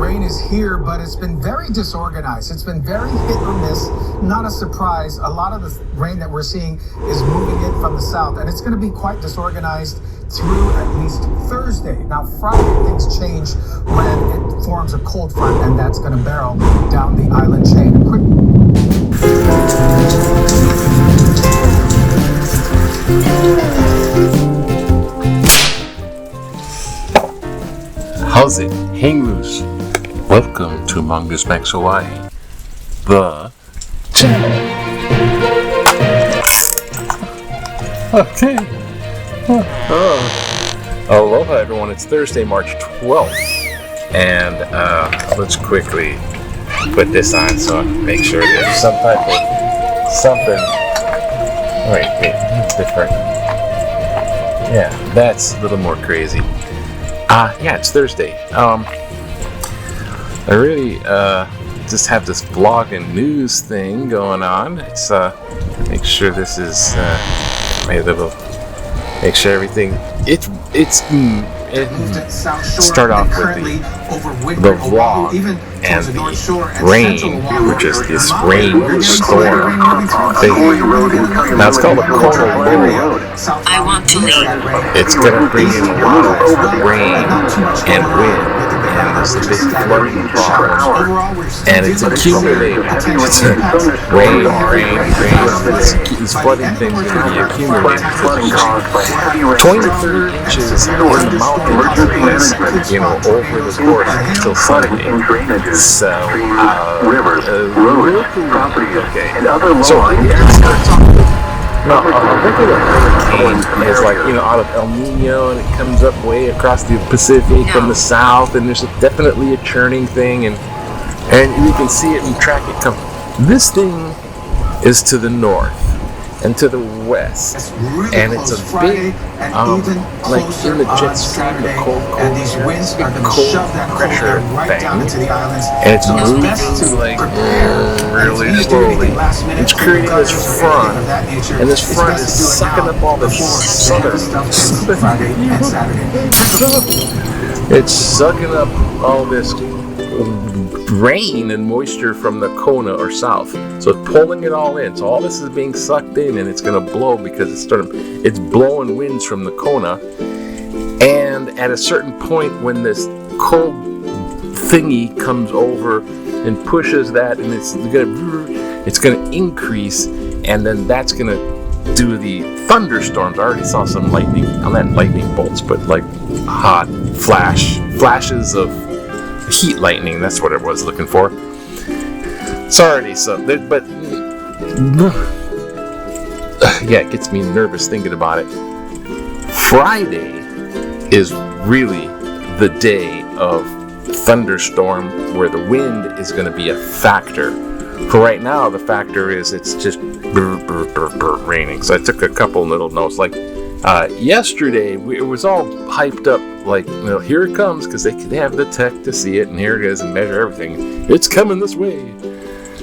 rain is here, but it's been very disorganized. It's been very hit or miss. Not a surprise. A lot of the rain that we're seeing is moving in from the south, and it's going to be quite disorganized through at least Thursday. Now, Friday, things change when it forms a cold front, and that's going to barrel down the island chain. How's it? Hang loose. Welcome to Mongoose Max Hawaii, the channel. Okay. Aloha, everyone. It's Thursday, March 12th, and let's quickly put this on so I can make sure there's some type of something. Wait, different. Yeah, that's a little more crazy. Yeah, it's Thursday. I really just have this vlog and news thing going on. It's make sure this is make sure everything. Start off with the vlog and the rain, which is this rain storm thing. Now it's called a KONA LOW. I want to leave. It's gonna bring in a lot of rain and wind, and there's a big flooding problem, and it's accumulating. It's rain. This flooding thing is going to be accumulating. 20 to 30 inches in the mountain areas, over the course until Sunday. So, okay. So, a regular hurricane is like, out of El Nino, and it comes up way across the Pacific from the south, and there's definitely a churning thing, and you can see it and track it come. This thing is to the north and to the west, and it's a big, like in the jet stream, the cold pressure thing, and it's moving like really slowly. It's creating this front, and this front is sucking up all the it's sucking up all this rain and moisture from the Kona or south, so it's pulling it all in. So all this is being sucked in, and it's going to blow because it's blowing winds from the Kona. And at a certain point, when this cold thingy comes over and pushes that, and it's going to increase, and then that's going to do the thunderstorms. I already saw some lightning. I'm not lightning bolts, but like hot flashes of heat lightning. That's what I was looking for. Sorry, but yeah, it gets me nervous thinking about it. Friday is really the day of thunderstorm where the wind is going to be a factor. For right now, the factor is it's just raining. So I took a couple little notes. Like yesterday, it was all hyped up. Like, here it comes, because they have the tech to see it, and here it is, and measure everything. It's coming this way.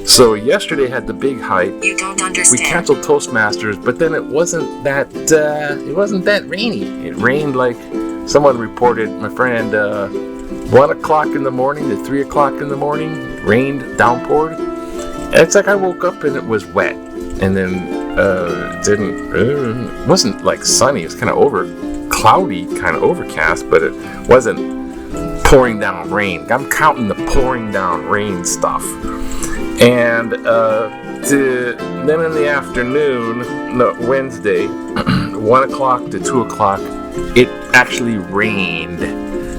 So yesterday had the big hype. You don't understand. We canceled Toastmasters, but then it wasn't that rainy. It rained like someone reported. My friend, 1 o'clock in the morning to 3 o'clock in the morning, it rained, downpoured. And it's like I woke up and it was wet, and then it wasn't like sunny. It was kind of cloudy, kind of overcast, but it wasn't pouring down rain. I'm counting the pouring down rain stuff. And then in the afternoon, Wednesday, 1 o'clock to 2 o'clock, it actually rained,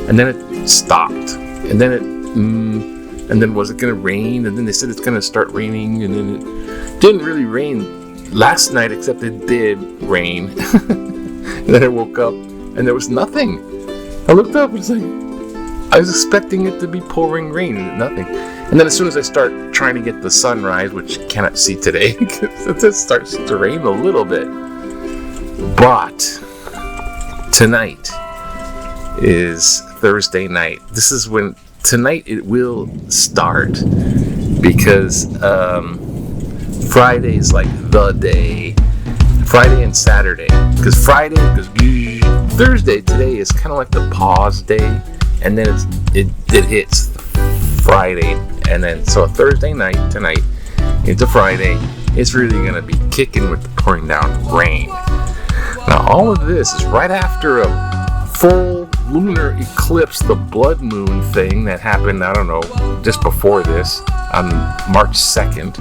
and then it stopped, and then was it going to rain? And then they said it's going to start raining, and then it didn't really rain last night, except it did rain. And then I woke up, and there was nothing. I looked up, and it's like, I was expecting it to be pouring rain, and nothing. And then as soon as I start trying to get the sunrise, which you cannot see today, because it just starts to rain a little bit. But tonight is Thursday night. This is when tonight it will start, because Friday's like the day. Friday and Saturday, because Thursday today is kind of like the pause day, and then it hits Friday, and then so Thursday night tonight into Friday, it's really going to be kicking with the pouring down rain. Now, all of this is right after a full lunar eclipse, the blood moon thing that happened, I don't know, just before this, on March 2nd.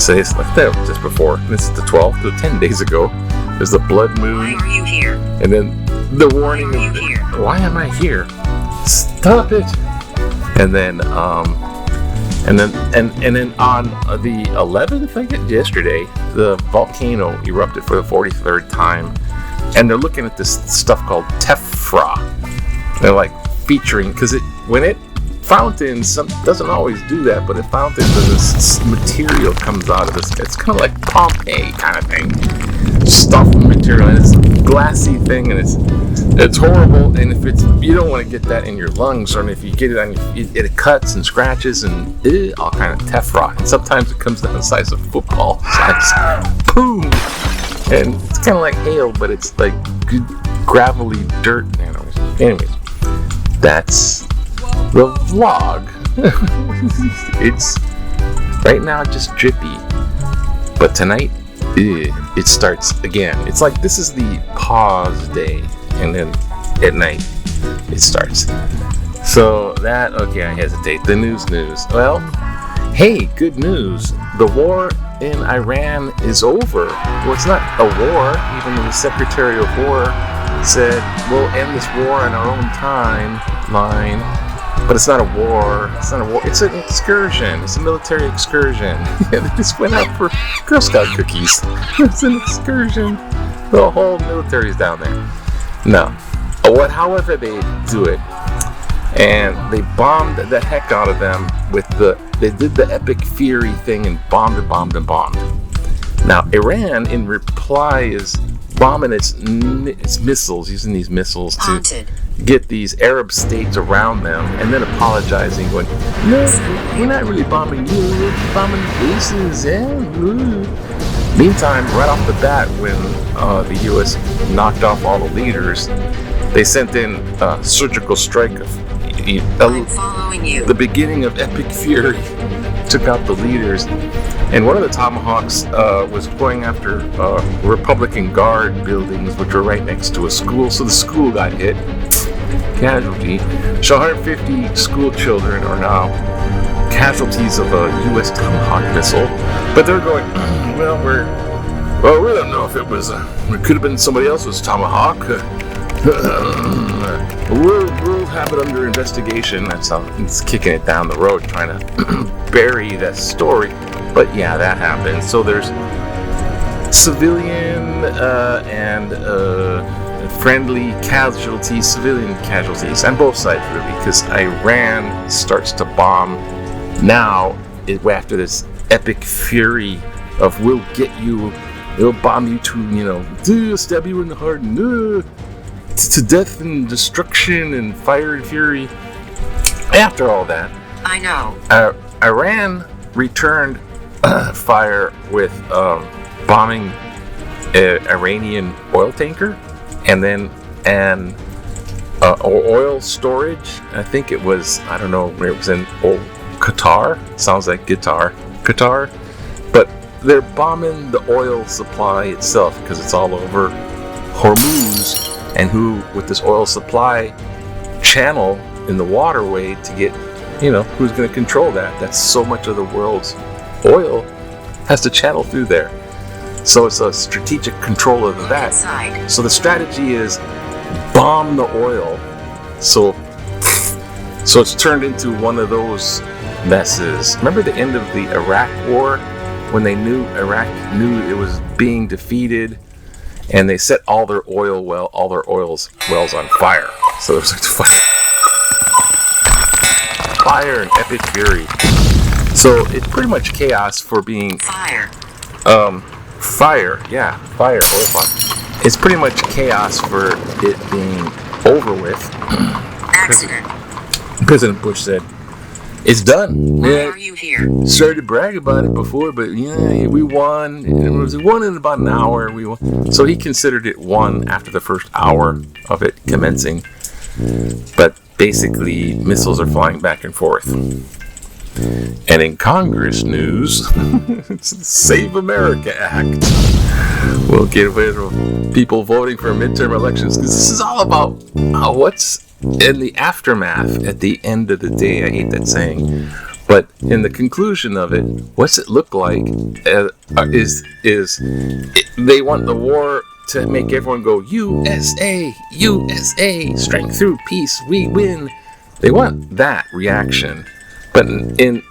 So it's like that, just before. This is the 12th, so 10 days ago. There's the blood moon. Why are you here? And then the warning Why are you of, here? why am I here? Stop it. And then on the 11th, I guess, yesterday, the volcano erupted for the 43rd time, and they're looking at this stuff called tephra. They're like featuring, because when it fountains, doesn't always do that, but it fountains and this material comes out of this. It's kind of like Pompeii kind of thing, stuff material, and it's a glassy thing, and it's horrible. And if you don't want to get that in your lungs, or if you get it on it cuts and scratches and all kind of tephra. And sometimes it comes down the size of football size. Boom! And it's kind of like hail, but it's like good gravelly dirt. Anyways, that's the vlog. It's right now just drippy, but tonight it starts again. It's like this is the pause day, and then at night it starts. So that, okay, I hesitate. The news. Well, hey, good news. The war in Iran is over. Well, it's not a war, even though the Secretary of War said we'll end this war in our own timeline. But it's not a war. It's an excursion. It's a military excursion. They just went out for Girl Scout cookies. It's an excursion. The whole military's down there. No. However they do it. And they bombed the heck out of them they did the Epic Fury thing and bombed. Now, Iran, in reply, is bombing its missiles, using these missiles to get these Arab states around them, and then apologizing, going, no, we're not really bombing you, we're bombing bases, yeah. Meantime, right off the bat, when the U.S. knocked off all the leaders, they sent in a surgical strike of I'm following you. The beginning of Epic Fury. Took out the leaders, and one of the tomahawks was going after Republican Guard buildings, which were right next to a school. So the school got hit, casualty. So 150 school children are now casualties of a U.S. tomahawk missile. But they're going, we don't know if it could have been somebody else's tomahawk. We'll have it under investigation. That's how it's kicking it down the road, trying to bury that story. But yeah, that happened. So there's civilian and friendly casualties, civilian casualties on both sides, really, because Iran starts to bomb now after this Epic Fury of we'll get you, we'll bomb you to, stab you in the heart, to death and destruction and fire and fury. After all that, I know. Iran returned fire with bombing an Iranian oil tanker, and then oil storage. I think it was, I don't know where it was, in Qatar. Sounds like Qatar. But they're bombing the oil supply itself because it's all over Hormuz. And with this oil supply channel in the waterway to get, who's going to control that? That's so much of the world's oil has to channel through there. So it's a strategic control of that. Inside. So the strategy is bomb the oil. So it's turned into one of those messes. Remember the end of the Iraq War, when they knew Iraq it was being defeated? And they set all their wells on fire. So there's like fire and Epic Fury. So it's pretty much chaos for being fire. Oil fire. It's pretty much chaos for it being over with. Accident. President Bush said, "It's done." Why are you here? Started to brag about it before, but we won. It was won in about an hour. We won. So he considered it won after the first hour of it commencing. But basically, missiles are flying back and forth. And in Congress news, it's the Save America Act. We'll get rid of people voting for midterm elections, because this is all about what's in the aftermath at the end of the day. I hate that saying. But in the conclusion of it, what's it look like? They want the war to make everyone go, USA, USA, strength through peace, we win. They want that reaction. But it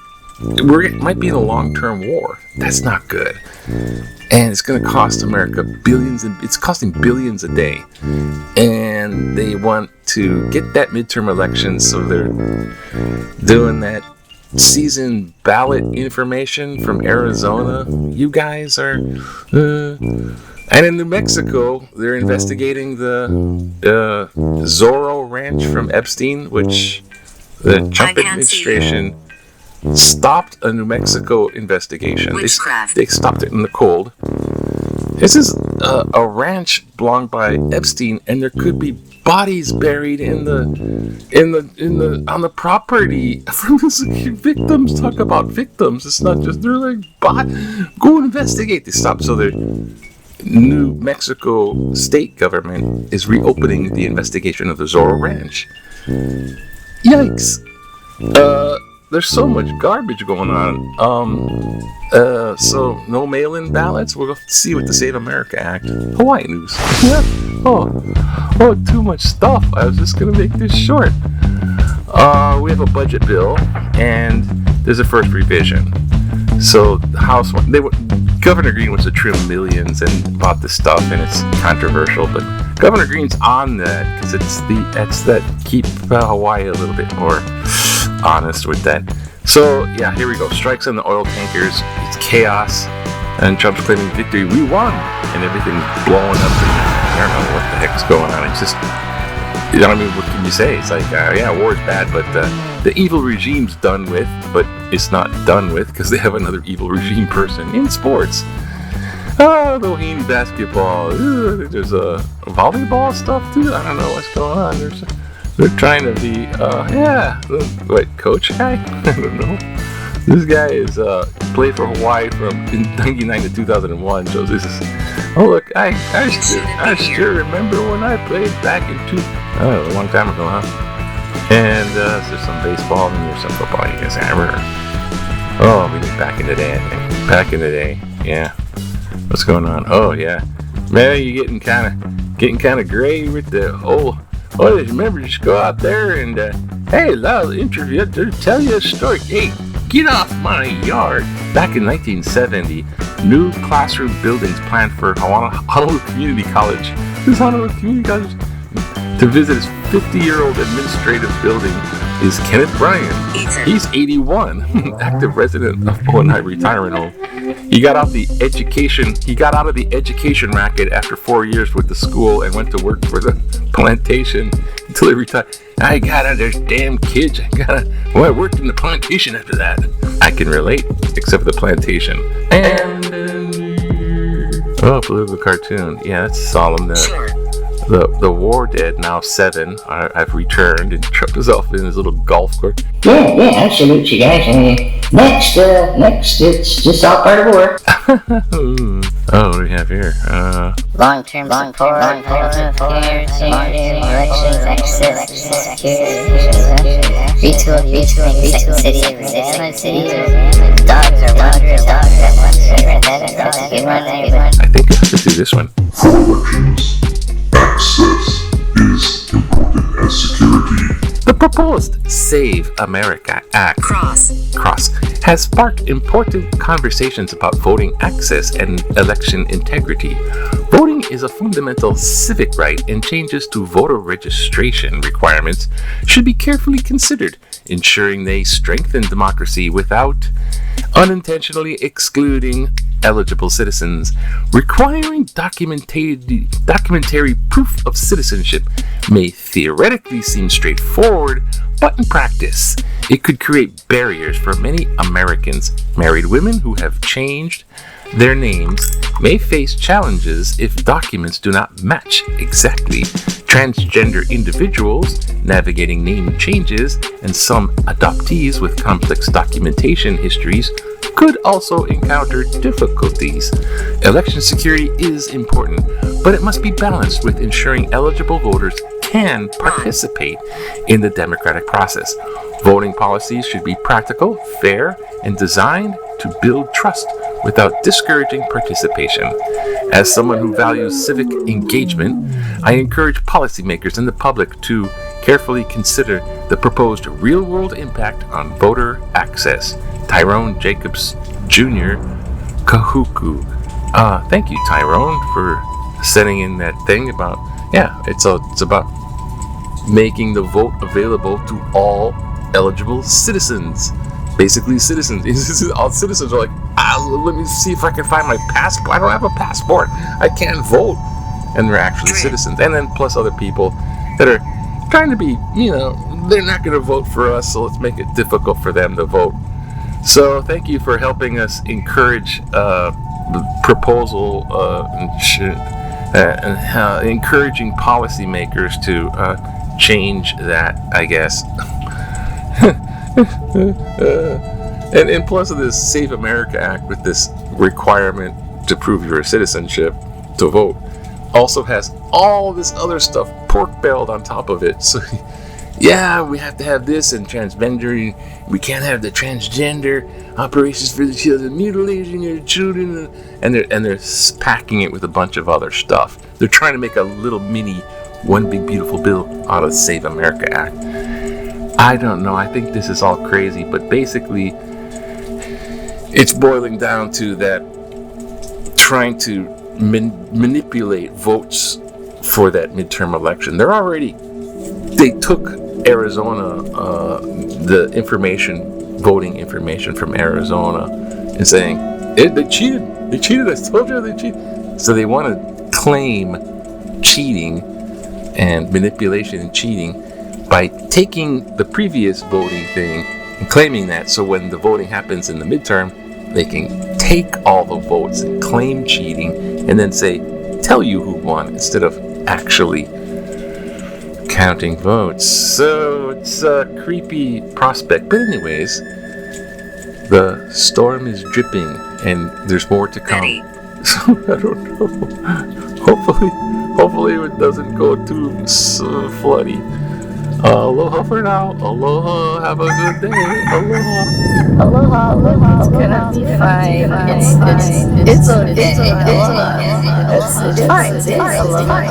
might be in a long-term war. That's not good. And it's going to cost America billions, and it's costing billions a day. And they want to get that midterm election, so they're doing that season ballot information from Arizona. You guys are... And in New Mexico, they're investigating the Zorro Ranch from Epstein, which the Trump administration stopped a New Mexico investigation. They stopped it in the cold. This is a ranch belonged by Epstein, and there could be bodies buried on the property. Victims, talk about victims. It's not just they're like, go investigate. They stopped. So the New Mexico state government is reopening the investigation of the Zorro Ranch. Yikes. There's so much garbage going on. So no mail-in ballots. We'll have to see what the Save America Act. Hawaii news. Yeah. Oh, too much stuff. I was just gonna make this short. We have a budget bill, and there's a first revision. So the House, Governor Green wants to trim millions and bought this stuff, and it's controversial. But Governor Green's on that because it's that keep Hawaii a little bit more honest with that. So yeah, here we go. Strikes on the oil tankers. It's chaos, and Trump's claiming victory. We won, and everything's blowing up. And I don't know what the heck's going on. It's just, you know what I mean? What can you say? It's like, yeah, war is bad, but the evil regime's done with, but it's not done with because they have another evil regime person in sports. Doheny basketball. There's volleyball stuff too. I don't know what's going on. They're trying to be, coach guy? I don't know. This guy is played for Hawaii from 1999 to 2001. So this is, I sure remember when I played back in a long time ago, huh? And there's some baseball and there's some football. You guys remember? Oh, we mean back in the day, I think. Back in the day, yeah. What's going on? Oh yeah, man, you're getting kind of gray with the whole. Oh, remember, just go out there and hey, I'll interview, tell you a story. Hey, get off my yard. Back in 1970, new classroom buildings planned for Honolulu Community College. This Honolulu Community College. To visit his 50-year-old administrative building is Kenneth Bryan. He's 81, active resident of O.N.I. retirement home. He got out of the education racket after 4 years with the school and went to work for the plantation until he retired. There's damn kids. I worked in the plantation after that. I can relate, except for the plantation. And political cartoon. Yeah, that's solemn. The war dead, now 7. I've returned, and Trump is off in his little golf course. Yeah, absolutely, guys. Next, it's just all part of war. What do we have here? Long-term support, elections, access, retool, second city, dogs are wonders, I think I have to do this one. For elections, access is important as security. The proposed Save America Act Cross has sparked important conversations about voting access and election integrity. Voting is a fundamental civic right, and changes to voter registration requirements should be carefully considered, ensuring they strengthen democracy without unintentionally excluding eligible citizens. Requiring documentary proof of citizenship may theoretically seem straightforward, but in practice, it could create barriers for many Americans. Married women who have changed their names may face challenges if documents do not match exactly. Transgender individuals navigating name changes and some adoptees with complex documentation histories could also encounter difficulties. Election security is important, but it must be balanced with ensuring eligible voters can participate in the democratic process. Voting policies should be practical, fair, and designed to build trust without discouraging participation. As someone who values civic engagement, I encourage policymakers and the public to carefully consider the proposed real-world impact on voter access. Tyrone Jacobs Jr., Kahuku. Thank you, Tyrone, for sending in that thing about, it's about making the vote available to all eligible citizens. Basically, citizens. All citizens are like, let me see if I can find my passport. I don't have a passport. I can't vote. And they're actually citizens. And then plus other people that are trying to be, they're not going to vote for us, so let's make it difficult for them to vote. So thank you for helping us encourage proposal and encouraging policymakers to change that, I guess. And plus of this Save America Act with this requirement to prove your citizenship to vote also has all this other stuff pork-barreled on top of it. So yeah, we have to have this and transgender. We can't have the transgender operations for the children, mutilating your children, and they're packing it with a bunch of other stuff. They're trying to make a little mini One Big Beautiful Bill out of the Save America Act. I don't know. I think this is all crazy, but basically, it's boiling down to that trying to manipulate votes for that midterm election. They took Arizona, the voting information from Arizona, and saying, they cheated. They cheated. I told you they cheated. So they want to claim cheating and manipulation and cheating by taking the previous voting thing and claiming that, so when the voting happens in the midterm, they can take all the votes and claim cheating and then tell you who won instead of actually counting votes. So it's a creepy prospect. But anyways, the storm is dripping and there's more to come. So I don't know. Hopefully it doesn't go too floody. Aloha for now. Aloha. Have a good day. Aloha. Aloha, aloha, it's gonna be fine. It's okay. Aloha. It's fine. It's fine. Aloha.